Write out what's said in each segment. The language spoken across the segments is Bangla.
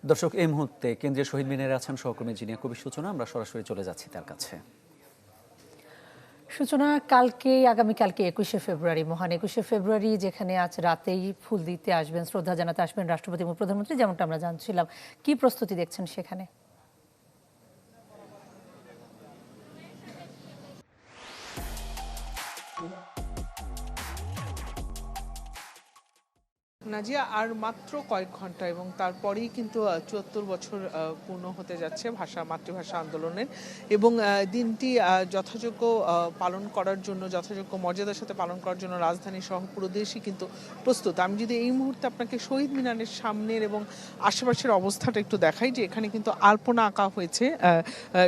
দর্শক, এই মুহূর্তে কেন্দ্রীয় শহীদ মিনারে আছেন সহকর্মী জিনিয়া কবির সূচনা। আমরা সরাসরি চলে যাচ্ছি তার কাছে। সূচনা, আগামীকালকে 21শে ফেব্রুয়ারি, মহান 21শে ফেব্রুয়ারি, যেখানে আজ রাতেই ফুল দিতে আসবেন, শ্রদ্ধা জানাতে আসবেন রাষ্ট্রপতি এবং প্রধানমন্ত্রী, যেমনটা আমরা জানছিলাম। কি প্রস্তুতি দেখছেন সেখানে? নাজিয়া, আর মাত্র কয়েক ঘন্টা এবং তারপরেই কিন্তু ৭৪ বছর পূর্ণ হতে যাচ্ছে মাতৃভাষা আন্দোলনের, এবং দিনটি যথাযোগ্য পালন করার জন্য, যথাযোগ্য মর্যাদার সাথে পালন করার জন্য রাজধানী সহ পুরো দেশই কিন্তু প্রস্তুত। আমি যদি এই মুহূর্তে আপনাকে শহীদ মিনারের সামনের এবং আশেপাশের অবস্থাটা একটু দেখাই, যে এখানে কিন্তু আলপনা আঁকা হয়েছে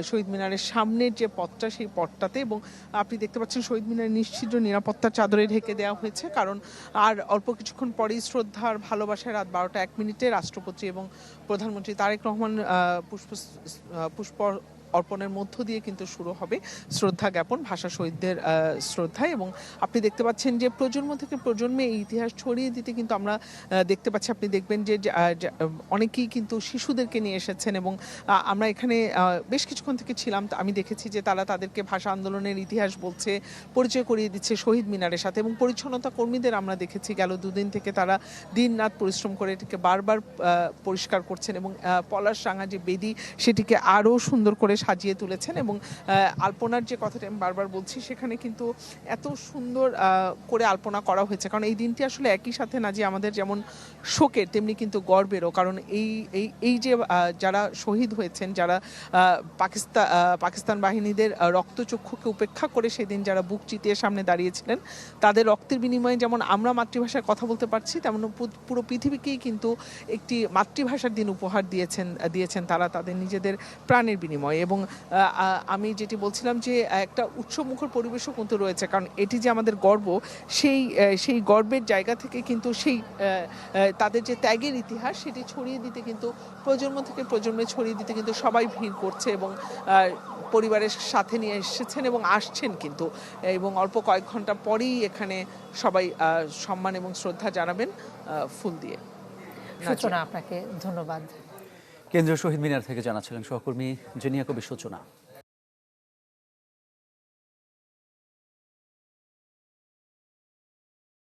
শহীদ মিনারের সামনের যে পথটা, সেই পথটাতে, এবং আপনি দেখতে পাচ্ছেন শহীদ মিনারের নিশ্চিদ্র নিরাপত্তার চাদরে ঢেকে দেওয়া হয়েছে, কারণ আর অল্প কিছুক্ষণ পরেই শ্রদ্ধার ভালোবাসায় রাত 12টা 1 মিনিটে রাষ্ট্রপতি এবং প্রধানমন্ত্রী তারেক রহমান পুষ্প অর্পণের মধ্য দিয়ে কিন্তু শুরু হবে শ্রদ্ধা জ্ঞাপন, ভাষা শহীদদের শ্রদ্ধা। এবং আপনি দেখতে পাচ্ছেন যে প্রজন্ম থেকে প্রজন্মে এই ইতিহাস ছড়িয়ে দিতে কিন্তু আমরা দেখতে পাচ্ছি, আপনি দেখবেন যে অনেকেই কিন্তু শিশুদেরকে নিয়ে এসেছেন, এবং আমরা এখানে বেশ কিছুক্ষণ থেকে ছিলাম, আমি দেখেছি যে তারা তাদেরকে ভাষা আন্দোলনের ইতিহাস বলছে, পরিচয় করিয়ে দিচ্ছে শহীদ মিনারের সাথে। এবং পরিচ্ছন্নতা কর্মীদের আমরা দেখেছি গেল দুদিন থেকে তারা দিন রাত পরিশ্রম করে এটিকে বারবার পরিষ্কার করছেন, এবং পলাশরাঙা যে বেদি সেটিকে আরও সুন্দর করে সাজিয়ে তুলেছেন। এবং আলপনার যে কথাটা আমি বারবার বলছি, সেখানে কিন্তু এত সুন্দর করে আলপনা করা হয়েছে, কারণ এই দিনটি আসলে একই সাথে না যে আমাদের যেমন শোকের, তেমনি কিন্তু গর্বেরও, কারণ এই যে যারা শহীদ হয়েছেন, যারা পাকিস্তান বাহিনীদের রক্তচক্ষুকে উপেক্ষা করে সেদিন যারা বুক চিতিয়ে সামনে দাঁড়িয়েছিলেন, তাদের রক্তের বিনিময়ে যেমন আমরা মাতৃভাষায় কথা বলতে পারছি, তেমন পুরো পৃথিবীকেই কিন্তু একটি মাতৃভাষার দিন উপহার দিয়েছেন তারা তাদের নিজেদের প্রাণের বিনিময়ে। এবং আমি যেটি বলছিলাম যে একটা উৎসবমুখর পরিবেশও কিন্তু রয়েছে, কারণ এটি যে আমাদের গর্ব, সেই গর্বের জায়গা থেকে কিন্তু তাদের যে ত্যাগের ইতিহাস, সেটি ছড়িয়ে দিতে কিন্তু প্রজন্ম থেকে প্রজন্মে ছড়িয়ে দিতে কিন্তু সবাই ভিড় করছে, এবং পরিবারের সাথে নিয়ে এসেছেন এবং আসছেন কিন্তু, এবং অল্প কয়েক ঘন্টা পরেই এখানে সবাই সম্মান এবং শ্রদ্ধা জানাবেন ফুল দিয়ে। সূচনা, আপনাকে ধন্যবাদ। কেন্দ্রীয় শহীদ মিনার থেকে জানাচ্ছিলেন সহকর্মী জিনিয়া কবির সূচনা।